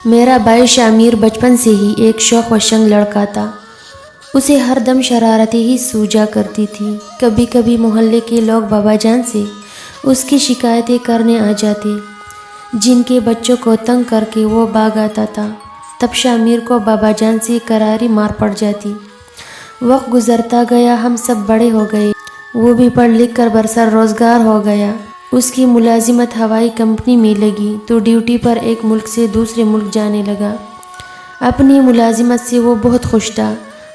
میرا بھائی شامیر بچپن سے ہی ایک شوق و شنگ لڑکا تھا۔ اسے ہر دم شرارتیں ہی سوجا کرتی تھی۔ کبھی کبھی محلے کے لوگ بابا جان سے اس کی شکایتیں کرنے آ جاتے، جن کے بچوں کو تنگ کر کے وہ بھاگ آتا تھا۔ تب شامیر کو بابا جان سے کراری مار پڑ جاتی۔ وقت گزرتا گیا، ہم سب بڑے ہو گئے، وہ بھی پڑھ لکھ کر برسر روزگار ہو گیا۔ اس کی ملازمت ہوائی کمپنی میں لگی تو ڈیوٹی پر ایک ملک سے دوسرے ملک جانے لگا۔ اپنی ملازمت سے وہ بہت خوش تھا۔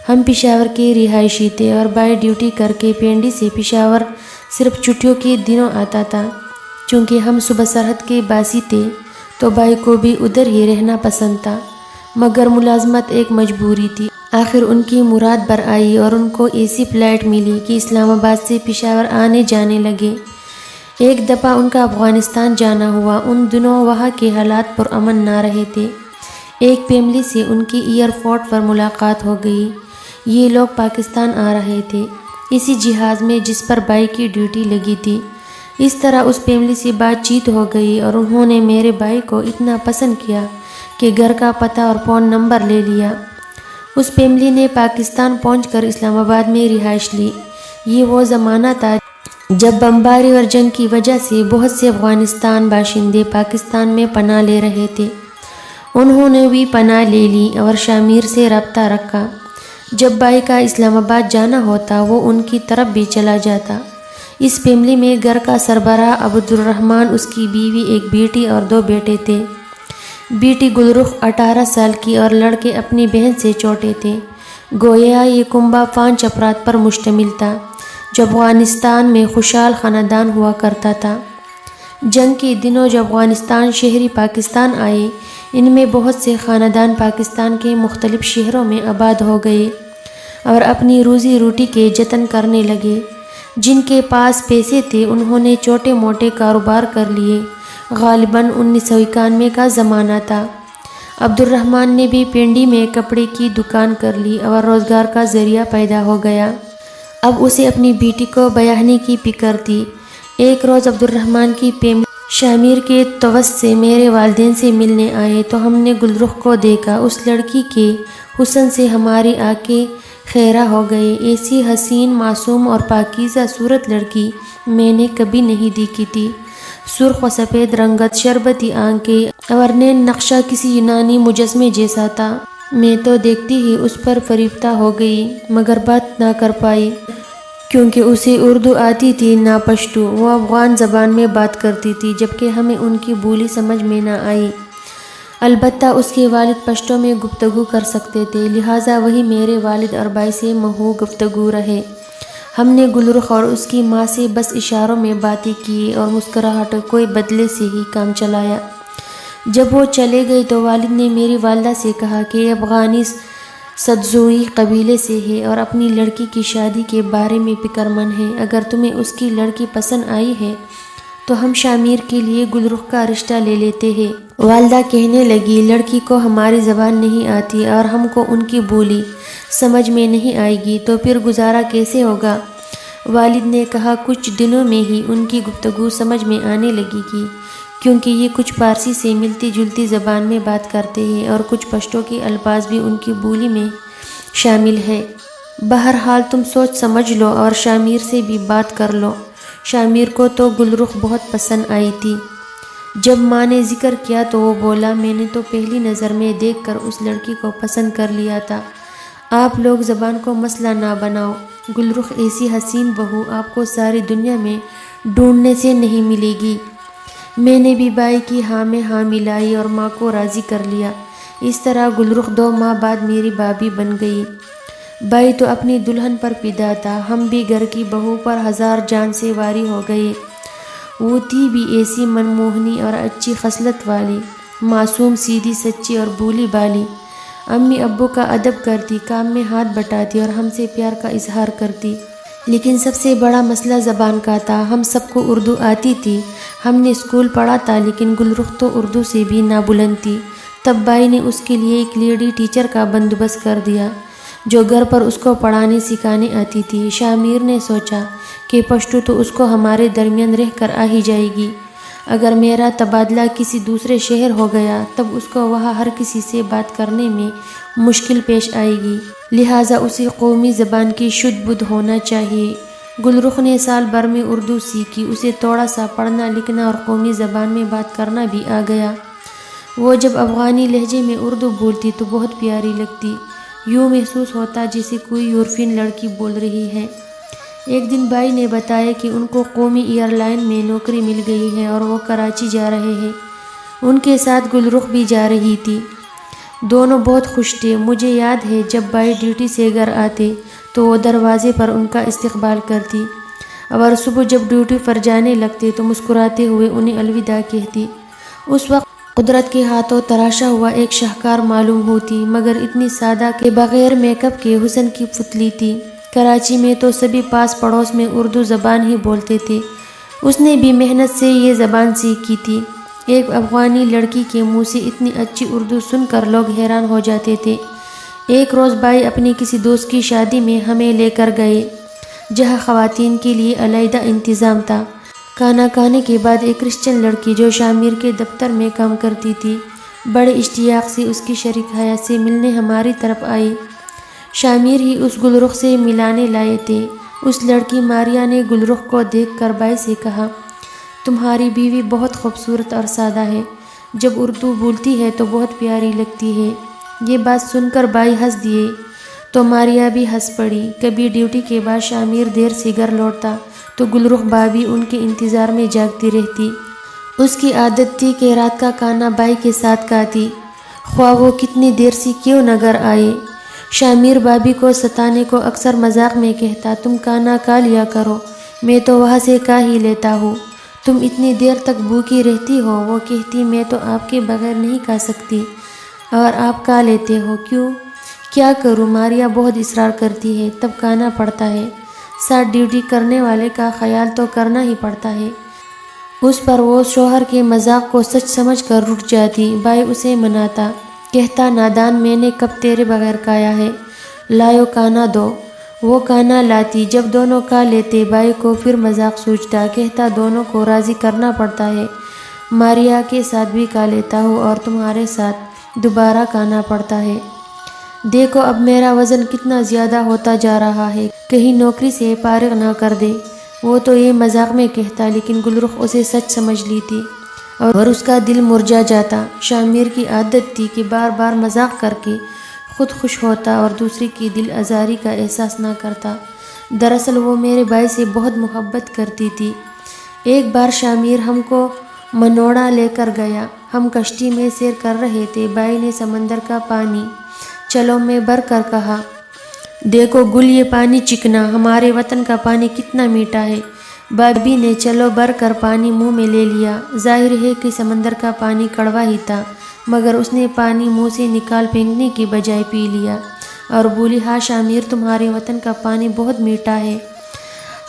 ہم پشاور کے رہائشی تھے اور بھائی ڈیوٹی کر کے پنڈی سے پشاور صرف چھٹیوں کے دنوں آتا تھا۔ چونکہ ہم صوبہ سرحد کے باسی تھے تو بھائی کو بھی ادھر ہی رہنا پسند تھا، مگر ملازمت ایک مجبوری تھی۔ آخر ان کی مراد بر آئی اور ان کو ایسی فلائٹ ملی کہ اسلام آباد سے پشاور آنے جانے لگے۔ ایک دفعہ ان کا افغانستان جانا ہوا۔ ان دنوں وہاں کے حالات پرامن نہ رہے تھے۔ ایک فیملی سے ان کی ایئرپورٹ پر ملاقات ہو گئی۔ یہ لوگ پاکستان آ رہے تھے، اسی جہاز میں جس پر بھائی کی ڈیوٹی لگی تھی۔ اس طرح اس فیملی سے بات چیت ہو گئی اور انہوں نے میرے بھائی کو اتنا پسند کیا کہ گھر کا پتہ اور فون نمبر لے لیا۔ اس فیملی نے پاکستان پہنچ کر اسلام آباد میں رہائش لی۔ یہ وہ زمانہ تھا جب بمباری اور جنگ کی وجہ سے بہت سے افغانستان باشندے پاکستان میں پناہ لے رہے تھے۔ انہوں نے بھی پناہ لے لی اور شامیر سے رابطہ رکھا۔ جب بھائی کا اسلام آباد جانا ہوتا وہ ان کی طرف بھی چلا جاتا۔ اس فیملی میں گھر کا سربراہ عبدالرحمن، اس کی بیوی، ایک بیٹی اور 2 بیٹے تھے۔ بیٹی گلرخ 18 سال کی اور لڑکے اپنی بہن سے چھوٹے تھے۔ گویا یہ کنبہ 5 افراد پر مشتمل تھا، جو افغانستان میں خوشحال خاندان ہوا کرتا تھا۔ جنگ کے دنوں جو افغانستان شہری پاکستان آئے، ان میں بہت سے خاندان پاکستان کے مختلف شہروں میں آباد ہو گئے اور اپنی روزی روٹی کے جتن کرنے لگے۔ جن کے پاس پیسے تھے انہوں نے چھوٹے موٹے کاروبار کر لیے۔ غالباً 1991 کا زمانہ تھا۔ عبدالرحمن نے بھی پنڈی میں کپڑے کی دکان کر لی اور روزگار کا ذریعہ پیدا ہو گیا۔ اب اسے اپنی بیٹی کو بیاہنے کی فکر تھی۔ ایک روز عبدالرحمن کی فیملی شامیر کے توسط سے میرے والدین سے ملنے آئے تو ہم نے گلرخ کو دیکھا۔ اس لڑکی کے حسن سے ہماری آنکھیں خیرہ ہو گئی۔ ایسی حسین، معصوم اور پاکیزہ صورت لڑکی میں نے کبھی نہیں دیکھی تھی۔ سرخ و سفید رنگت، شربتی آنکھیں اور نین نقشہ کسی یونانی مجسمے جیسا تھا۔ میں تو دیکھتی ہی اس پر فریفتہ ہو گئی، مگر بات نہ کر پائی کیونکہ اسے اردو آتی تھی نہ پشتو۔ وہ افغان زبان میں بات کرتی تھی، جبکہ ہمیں ان کی بولی سمجھ میں نہ آئی۔ البتہ اس کے والد پشتو میں گفتگو کر سکتے تھے، لہٰذا وہی میرے والد اور بھائی سے محو گفتگو رہے۔ ہم نے گلرخ اور اس کی ماں سے بس اشاروں میں باتیں کی اور مسکراہٹ کوئے بدلے سے ہی کام چلایا۔ جب وہ چلے گئے تو والد نے میری والدہ سے کہا کہ یہ افغانی سدزوئی قبیلے سے ہے اور اپنی لڑکی کی شادی کے بارے میں فکر مند ہے۔ اگر تمہیں اس کی لڑکی پسند آئی ہے تو ہم شامیر کے لیے گلرخ کا رشتہ لے لیتے ہیں۔ والدہ کہنے لگی، لڑکی کو ہماری زبان نہیں آتی اور ہم کو ان کی بولی سمجھ میں نہیں آئے گی تو پھر گزارا کیسے ہوگا؟ والد نے کہا، کچھ دنوں میں ہی ان کی گفتگو سمجھ میں آنے لگے گی، کیونکہ یہ کچھ فارسی سے ملتی جلتی زبان میں بات کرتے ہیں اور کچھ پشتو کے الفاظ بھی ان کی بولی میں شامل ہے۔ بہرحال تم سوچ سمجھ لو اور شامیر سے بھی بات کر لو۔ شامیر کو تو گلرخ بہت پسند آئی تھی۔ جب ماں نے ذکر کیا تو وہ بولا، میں نے تو پہلی نظر میں دیکھ کر اس لڑکی کو پسند کر لیا تھا۔ آپ لوگ زبان کو مسئلہ نہ بناؤ۔ گلرخ ایسی حسین بہو آپ کو ساری دنیا میں ڈھونڈنے سے نہیں ملے گی۔ میں نے بھی بھائی کی ہاں میں ہاں ملائی اور ماں کو راضی کر لیا۔ اس طرح گلرخ 2 ماہ بعد میری بھابھی بن گئی۔ بھائی تو اپنی دلہن پر فدا تھا، ہم بھی گھر کی بہو پر 1000 جان سے واری ہو گئے۔ وہ تھی بھی ایسی منموہنی اور اچھی خصلت والی، معصوم، سیدھی سچی اور بھولی بھالی۔ امی ابو کا ادب کرتی، کام میں ہاتھ بٹاتی اور ہم سے پیار کا اظہار کرتی۔ لیکن سب سے بڑا مسئلہ زبان کا تھا۔ ہم سب کو اردو آتی تھی، ہم نے اسکول پڑھا تھا، لیکن گلرخ تو اردو سے بھی نہ بلند تھی۔ تب بھائی نے اس کے لیے ایک لیڈی ٹیچر کا بندوبست کر دیا جو گھر پر اس کو پڑھانے سکھانے آتی تھی۔ شامیر نے سوچا کہ پشتو تو اس کو ہمارے درمیان رہ کر آ ہی جائے گی، اگر میرا تبادلہ کسی دوسرے شہر ہو گیا تب اس کو وہاں ہر کسی سے بات کرنے میں مشکل پیش آئے گی، لہٰذا اسے قومی زبان کی شدھ بدھ ہونا چاہیے۔ گل رخ نے سال بھر میں اردو سیکھی، اسے تھوڑا سا پڑھنا لکھنا اور قومی زبان میں بات کرنا بھی آ گیا۔ وہ جب افغانی لہجے میں اردو بولتی تو بہت پیاری لگتی، یوں محسوس ہوتا جیسے کوئی یورپین لڑکی بول رہی ہے۔ ایک دن بھائی نے بتایا کہ ان کو قومی ایئر لائن میں نوکری مل گئی ہے اور وہ کراچی جا رہے ہیں۔ ان کے ساتھ گل رخ بھی جا رہی تھی۔ دونوں بہت خوش تھے۔ مجھے یاد ہے جب بھائی ڈیوٹی سے گھر آتے تو وہ دروازے پر ان کا استقبال کرتی، اور صبح جب ڈیوٹی پر جانے لگتے تو مسکراتے ہوئے انہیں الوداع کہتی۔ اس وقت قدرت کے ہاتھوں تراشا ہوا ایک شاہکار معلوم ہوتی، مگر اتنی سادہ کہ بغیر میک اپ کے حسن کی پتلی تھی۔ کراچی میں تو سبھی پاس پڑوس میں اردو زبان ہی بولتے تھے، اس نے بھی محنت سے یہ زبان سیکھی تھی۔ ایک افغانی لڑکی کے منہ سے اتنی اچھی اردو سن کر لوگ حیران ہو جاتے تھے۔ ایک روز بھائی اپنی کسی دوست کی شادی میں ہمیں لے کر گئے، جہاں خواتین کے لیے علیحدہ انتظام تھا۔ کھانا کھانے کے بعد ایک کرسچن لڑکی جو شامیر کے دفتر میں کام کرتی تھی بڑے اشتیاق سے اس کی شریک حیات سے ملنے ہماری طرف آئی۔ شامیر ہی اس گل رخ سے ملانے لائے تھے۔ اس لڑکی ماریا نے گل رخ کو دیکھ کر بھائی سے کہا، تمہاری بیوی بہت خوبصورت اور سادہ ہے، جب اردو بولتی ہے تو بہت پیاری لگتی ہے۔ یہ بات سن کر بھائی ہنس دیے تو ماریا بھی ہنس پڑی۔ کبھی ڈیوٹی کے بعد شامیر دیر سے گھر لوٹتا تو گل رخ بھابھی ان کے انتظار میں جاگتی رہتی۔ اس کی عادت تھی کہ رات کا کھانا بھائی کے ساتھ کھاتی، خواہ وہ کتنی دیر سے کیوں نہ گھر آئے۔ شامیر بھابھی کو ستانے کو اکثر مذاق میں کہتا، تم کھانا کھا لیا کرو، میں تو وہاں سے کھا ہی لیتا ہوں، تم اتنی دیر تک بھوکی رہتی ہو۔ وہ کہتی، میں تو آپ کے بغیر نہیں کھا سکتی اور آپ کھا لیتے ہو، کیوں؟ کیا کروں؟ ماریا بہت اصرار کرتی ہے، تب کھانا پڑتا ہے، ساتھ ڈیوٹی کرنے والے کا خیال تو کرنا ہی پڑتا ہے۔ اس پر وہ شوہر کے مذاق کو سچ سمجھ کر رٹ جاتی۔ بھائی اسے مناتا، کہتا، نادان، میں نے کب تیرے بغیر کھایا ہے، لاؤ کھانا دو۔ وہ کھانا لاتی، جب دونوں کھا لیتے بھائی کو پھر مذاق سوچتا، کہتا، دونوں کو راضی کرنا پڑتا ہے، ماریا کے ساتھ بھی کھا لیتا ہوں اور تمہارے ساتھ دوبارہ کھانا پڑتا ہے۔ دیکھو اب میرا وزن کتنا زیادہ ہوتا جا رہا ہے، کہیں نوکری سے فارغ نہ کر دے۔ وہ تو یہ مذاق میں کہتا، لیکن گل رخ اسے سچ سمجھ لیتی اور اس کا دل مرجھا جاتا۔ شامیر کی عادت تھی کہ بار بار مذاق کر کے خود خوش ہوتا اور دوسرے کی دل آزاری کا احساس نہ کرتا۔ دراصل وہ میرے بھائی سے بہت محبت کرتی تھی۔ ایک بار شامیر ہم کو منوڑا لے کر گیا، ہم کشتی میں سیر کر رہے تھے، بھائی نے سمندر کا پانی چلو میں بھر کر کہا، دیکھو گل، یہ پانی چکنا، ہمارے وطن کا پانی کتنا میٹھا ہے۔ بھابھی نے چلو بھر کر پانی منہ میں لے لیا۔ ظاہر ہے کہ سمندر کا پانی کڑوا ہی تھا، مگر اس نے پانی منہ سے نکال پھینکنے کی بجائے پی لیا اور بولی، ہاں شامیر، تمہارے وطن کا پانی بہت میٹھا ہے۔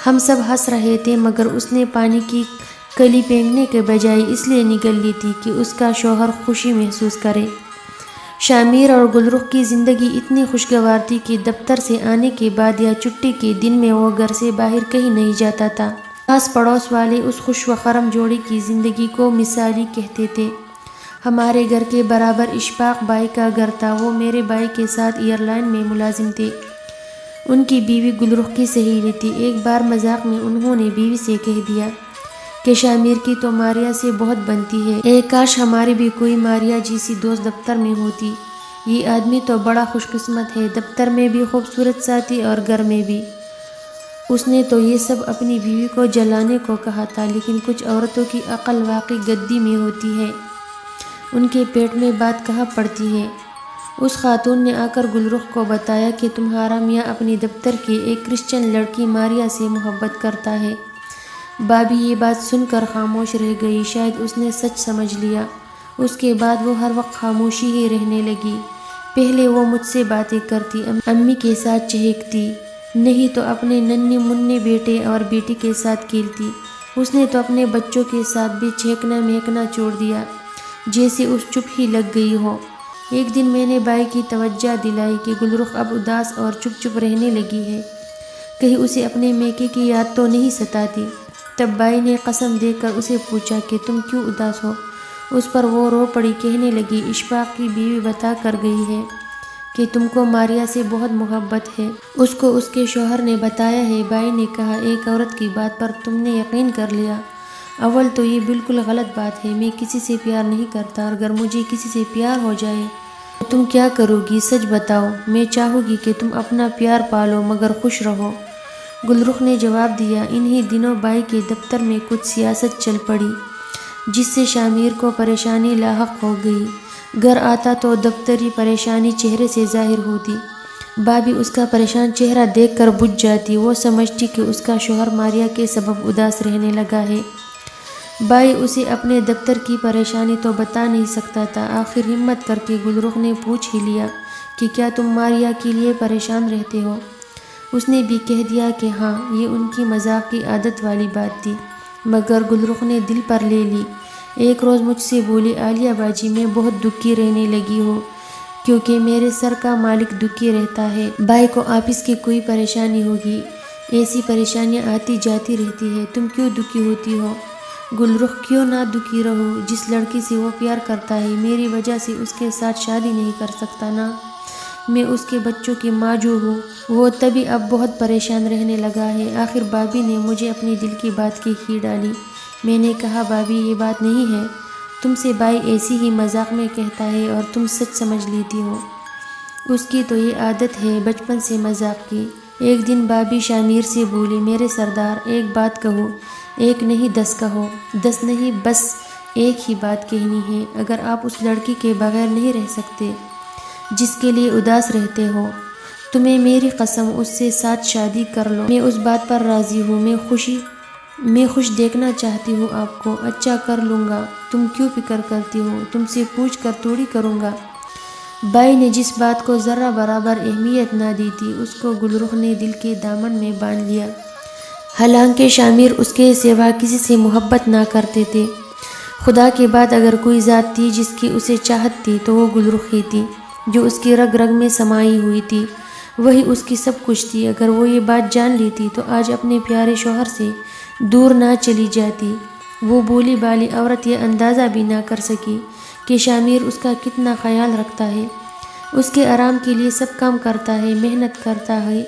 ہم سب ہنس رہے تھے، مگر اس نے پانی کی کلی پھینکنے کے بجائے اس لیے نگل لی تھی کہ اس کا شوہر خوشی محسوس کرے۔ شامیر اور گل رخ کی زندگی اتنی خوشگوار تھی کہ دفتر سے آنے کے بعد یا چھٹی کے دن میں وہ گھر سے باہر کہیں نہیں جاتا تھا۔ آس پڑوس والے اس خوش و خرم جوڑے کی زندگی کو مثالی کہتے تھے۔ ہمارے گھر کے برابر اشفاق بھائی کا گھر تھا، وہ میرے بھائی کے ساتھ ایئر لائن میں ملازم تھے۔ ان کی بیوی گل رخ کی سہیلی تھی۔ ایک بار مذاق میں انہوں نے بیوی سے کہہ دیا کہ شامیر کی تو ماریا سے بہت بنتی ہے، کاش ہماری بھی کوئی ماریا جیسی دوست دفتر میں ہوتی، یہ آدمی تو بڑا خوش قسمت ہے، دفتر میں بھی خوبصورت ساتھی اور گھر میں بھی۔ اس نے تو یہ سب اپنی بیوی کو جلانے کو کہا تھا، لیکن کچھ عورتوں کی عقل واقعی گدی میں ہوتی ہے، ان کے پیٹ میں بات کہاں پڑتی ہے۔ اس خاتون نے آ کر گل رخ کو بتایا کہ تمہارا میاں اپنی دفتر کی ایک کرسچن لڑکی ماریا سے محبت کرتا ہے۔ بھابھی یہ بات سن کر خاموش رہ گئی، شاید اس نے سچ سمجھ لیا۔ اس کے بعد وہ ہر وقت خاموشی ہی رہنے لگی۔ پہلے وہ مجھ سے باتیں کرتی، امی کے ساتھ چہکتی، نہیں تو اپنے ننھے منھے بیٹے اور بیٹی کے ساتھ کھیلتی۔ اس نے تو اپنے بچوں کے ساتھ بھی چہکنا مہکنا چھوڑ دیا، جیسے اس چپ ہی لگ گئی ہو۔ ایک دن میں نے بھائی کی توجہ دلائی کہ گل رخ اب اداس اور چپ چپ رہنے لگی ہے، کہیں اسے اپنے میکے کی یاد تو نہیں ستاتی۔ تب بائی نے قسم دے کر اسے پوچھا کہ تم کیوں اداس ہو؟ اس پر وہ رو پڑی، کہنے لگی اشفاق کی بیوی بتا کر گئی ہے کہ تم کو ماریا سے بہت محبت ہے، اس کو اس کے شوہر نے بتایا ہے۔ بائی نے کہا ایک عورت کی بات پر تم نے یقین کر لیا؟ اول تو یہ بالکل غلط بات ہے، میں کسی سے پیار نہیں کرتا، اور اگر مجھے کسی سے پیار ہو جائے تو تم کیا کرو گی؟ سچ بتاؤ۔ میں چاہوں گی کہ تم اپنا پیار پالو مگر خوش رہو۔ گل رخ نے جواب دیا۔ انہی دنوں بائی کے دفتر میں کچھ سیاست چل پڑی جس سے شامیر کو پریشانی لاحق ہو گئی۔ گھر آتا تو دفتری پریشانی چہرے سے ظاہر ہوتی۔ بھابھی اس کا پریشان چہرہ دیکھ کر بجھ جاتی، وہ سمجھتی کہ اس کا شوہر ماریا کے سبب اداس رہنے لگا ہے۔ بائی اسے اپنے دفتر کی پریشانی تو بتا نہیں سکتا تھا، آخر ہمت کر کے گل رخ نے پوچھ ہی لیا کہ کیا تم ماریا کے لیے پریشان رہتے ہو؟ اس نے بھی کہہ دیا کہ ہاں، یہ ان کی مذاق کی عادت والی بات تھی، مگر گل رخ نے دل پر لے لی۔ ایک روز مجھ سے بولی عالیہ باجی میں بہت دکھی رہنے لگی ہوں کیونکہ میرے سر کا مالک دکھی رہتا ہے۔ بائی کو آفس کی کوئی پریشانی ہوگی، ایسی پریشانیاں آتی جاتی رہتی ہے، تم کیوں دکھی ہوتی ہو؟ گل رخ کیوں نہ دکھی رہو، جس لڑکی سے وہ پیار کرتا ہے میری وجہ سے اس کے ساتھ شادی نہیں کر سکتا نا، میں اس کے بچوں کی ماں جو ہوں، وہ تبھی اب بہت پریشان رہنے لگا ہے۔ آخر بھابھی نے مجھے اپنی دل کی بات کہہ ہی ڈالی۔ میں نے کہا بھابھی یہ بات نہیں ہے، تم سے بائی ایسی ہی مذاق میں کہتا ہے اور تم سچ سمجھ لیتی ہو، اس کی تو یہ عادت ہے بچپن سے مذاق کی۔ ایک دن بھابھی شامیر سے بولی میرے سردار ایک بات کہو، ایک نہیں 10 کہو، 10 نہیں بس ایک ہی بات کہنی ہے، اگر آپ اس لڑکی کے بغیر نہیں رہ سکتے جس کے لیے اداس رہتے ہو، تمہیں میری قسم اس سے ساتھ شادی کر لو، میں اس بات پر راضی ہوں، میں خوش دیکھنا چاہتی ہوں آپ کو، اچھا کر لوں گا، تم کیوں فکر کرتی ہو، تم سے پوچھ کر تھوڑی کروں گا۔ بائی نے جس بات کو ذرہ برابر اہمیت نہ دی تھی اس کو گل رخ نے دل کے دامن میں باندھ لیا۔ حالانکہ شامیر اس کے سوا کسی سے محبت نہ کرتے تھے، خدا کے بعد اگر کوئی ذات تھی جس کی اسے چاہت تھی تو وہ گل رخ ہی تھی، جو اس کی رگ رگ میں سمائی ہوئی تھی، وہی اس کی سب کچھ تھی۔ اگر وہ یہ بات جان لیتی تو آج اپنے پیارے شوہر سے دور نہ چلی جاتی۔ وہ بولی بالی عورت یہ اندازہ بھی نہ کر سکی کہ شامیر اس کا کتنا خیال رکھتا ہے، اس کے آرام کے لیے سب کام کرتا ہے، محنت کرتا ہے۔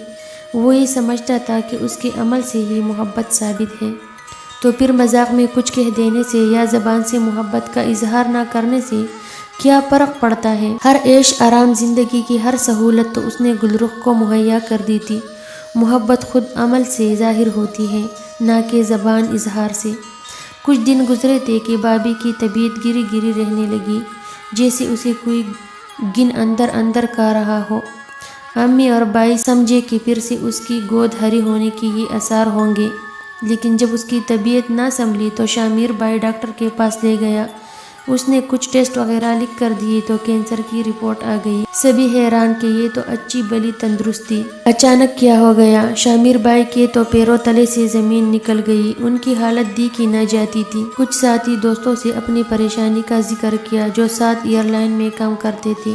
وہ یہ سمجھتا تھا کہ اس کے عمل سے ہی محبت ثابت ہے، تو پھر مذاق میں کچھ کہہ دینے سے یا زبان سے محبت کا اظہار نہ کرنے سے کیا فرق پڑتا ہے؟ ہر عیش آرام زندگی کی ہر سہولت تو اس نے گل رخ کو مہیا کر دی تھی۔ محبت خود عمل سے ظاہر ہوتی ہے، نہ کہ زبان اظہار سے۔ کچھ دن گزرے تھے کہ بھابھی کی طبیعت گری گری رہنے لگی، جیسے اسے کوئی گن اندر اندر کا رہا ہو۔ امی اور بائی سمجھے کہ پھر سے اس کی گود ہری ہونے کی یہ آثار ہوں گے، لیکن جب اس کی طبیعت نہ سنبھلی تو شامیر بائی ڈاکٹر کے پاس لے گیا۔ اس نے کچھ ٹیسٹ وغیرہ لکھ کر دیے تو کینسر کی رپورٹ آ گئی۔ سبھی حیران کہ یہ تو اچھی بلی تندرستی، اچانک کیا ہو گیا؟ شامیر بائی کے تو پیروں تلے سے زمین نکل گئی، ان کی حالت دی کی نہ جاتی تھی۔ کچھ ساتھی دوستوں سے اپنی پریشانی کا ذکر کیا جو ساتھ ایئر لائن میں کام کرتے تھے۔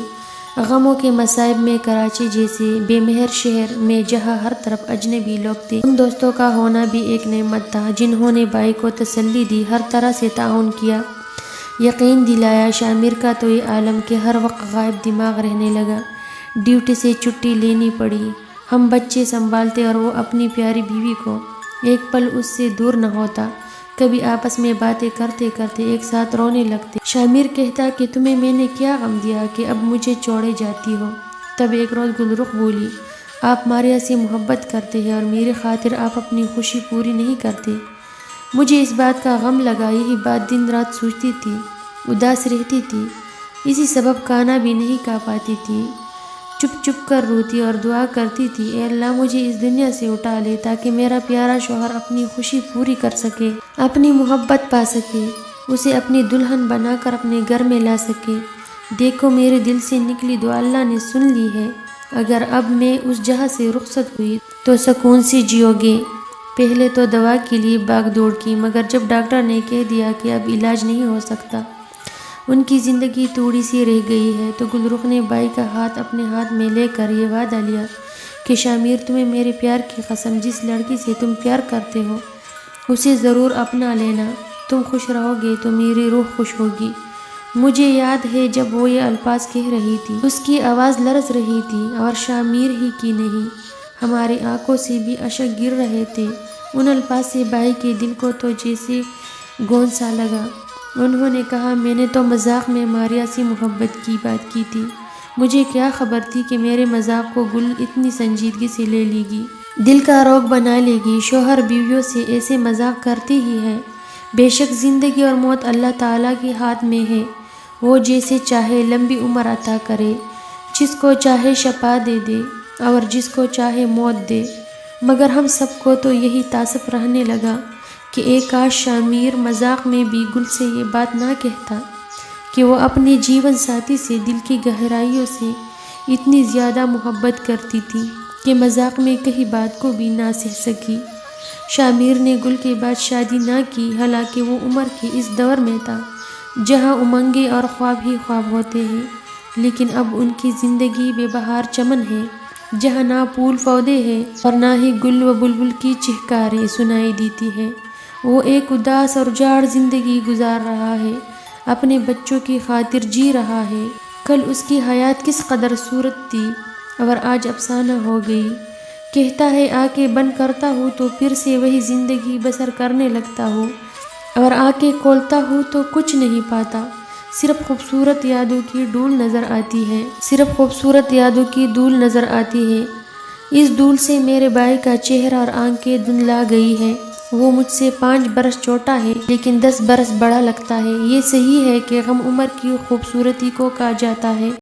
غموں کے مصائب میں کراچی جیسے بے مہر شہر میں جہاں ہر طرف اجنبی لوگ تھے، ان دوستوں کا ہونا بھی ایک نعمت تھا جنہوں نے بائی کو تسلی دی، ہر طرح سے تعاون کیا، یقین دلایا۔ شامیر کا تو یہ عالم کہ ہر وقت غائب دماغ رہنے لگا، ڈیوٹی سے چھٹی لینی پڑی، ہم بچے سنبھالتے اور وہ اپنی پیاری بیوی کو ایک پل اس سے دور نہ ہوتا۔ کبھی آپس میں باتیں کرتے کرتے ایک ساتھ رونے لگتے۔ شامیر کہتا کہ تمہیں میں نے کیا غم دیا کہ اب مجھے چھوڑے جاتی ہو؟ تب ایک روز گل رخ بولی آپ ماریا سے محبت کرتے ہیں اور میری خاطر آپ اپنی خوشی پوری نہیں کرتے، مجھے اس بات کا غم لگا، یہی بات دن رات سوچتی تھی، اداس رہتی تھی، اسی سبب کھانا بھی نہیں کھا پاتی تھی، چپ چپ کر روتی اور دعا کرتی تھی اے اللہ مجھے اس دنیا سے اٹھا لے تاکہ میرا پیارا شوہر اپنی خوشی پوری کر سکے، اپنی محبت پا سکے، اسے اپنی دلہن بنا کر اپنے گھر میں لا سکے۔ دیکھو میرے دل سے نکلی دعا اللہ نے سن لی ہے، اگر اب میں اس جہاں سے رخصت ہوئی تو سکون سے جیو گے۔ پہلے تو دوا کے لیے بھاگ دوڑ کی، مگر جب ڈاکٹر نے کہہ دیا کہ اب علاج نہیں ہو سکتا، ان کی زندگی تھوڑی سی رہ گئی ہے، تو گل رخ نے بائی کا ہاتھ اپنے ہاتھ میں لے کر یہ وعدہ لیا کہ شامیر تمہیں میرے پیار کی قسم، جس لڑکی سے تم پیار کرتے ہو اسے ضرور اپنا لینا، تم خوش رہو گے تو میری روح خوش ہوگی۔ مجھے یاد ہے جب وہ یہ الفاظ کہہ رہی تھی، اس کی آواز لرز رہی تھی، اور شامیر ہی کی نہیں، ہماری آنکھوں سے بھی اشک گر رہے تھے۔ ان الفاظ سے بھائی کے دل کو تو جیسے گوند سا لگا۔ انہوں نے کہا، میں نے تو مذاق میں ماریا سے محبت کی بات کی تھی، مجھے کیا خبر تھی کہ میرے مذاق کو گل اتنی سنجیدگی سے لے لے گی، دل کا روگ بنا لے گی۔ شوہر بیویوں سے ایسے مذاق کرتے ہی ہیں۔ بے شک زندگی اور موت اللہ تعالیٰ کے ہاتھ میں ہے، وہ جیسے چاہے لمبی عمر عطا کرے، جس کو چاہے شفا دے دے اور جس کو چاہے موت دے۔ مگر ہم سب کو تو یہی تعصب رہنے لگا کہ ایک کاش شامیر مذاق میں بھی گل سے یہ بات نہ کہتا کہ وہ اپنے جیون ساتھی سے دل کی گہرائیوں سے اتنی زیادہ محبت کرتی تھی کہ مذاق میں کہیں بات کو بھی نہ سہ سکی۔ شامیر نے گل کے بعد شادی نہ کی، حالانکہ وہ عمر کے اس دور میں تھا جہاں امنگیں اور خواب ہی خواب ہوتے ہیں، لیکن اب ان کی زندگی بے بہار چمن ہے، جہاں نہ پھول پودے ہیں اور نہ ہی گل و بلبل کی چہکاریں سنائی دیتی ہیں۔ وہ ایک اداس اور جاڑ زندگی گزار رہا ہے، اپنے بچوں کی خاطر جی رہا ہے۔ کل اس کی حیات کس قدر صورت تھی اور آج افسانہ ہو گئی۔ کہتا ہے آنکھیں بند کرتا ہوں تو پھر سے وہی زندگی بسر کرنے لگتا ہوں، اور آنکھیں کھولتا ہوں تو کچھ نہیں پاتا، صرف خوبصورت یادوں کی ڈھول نظر آتی ہے، صرف خوبصورت یادوں کی دھول نظر آتی ہے۔ اس دھول سے میرے بھائی کا چہرہ اور آنکھیں دھندلا گئی ہے۔ وہ مجھ سے 5 برس چھوٹا ہے لیکن 10 برس بڑا لگتا ہے۔ یہ صحیح ہے کہ ہم عمر کی خوبصورتی کو کہا جاتا ہے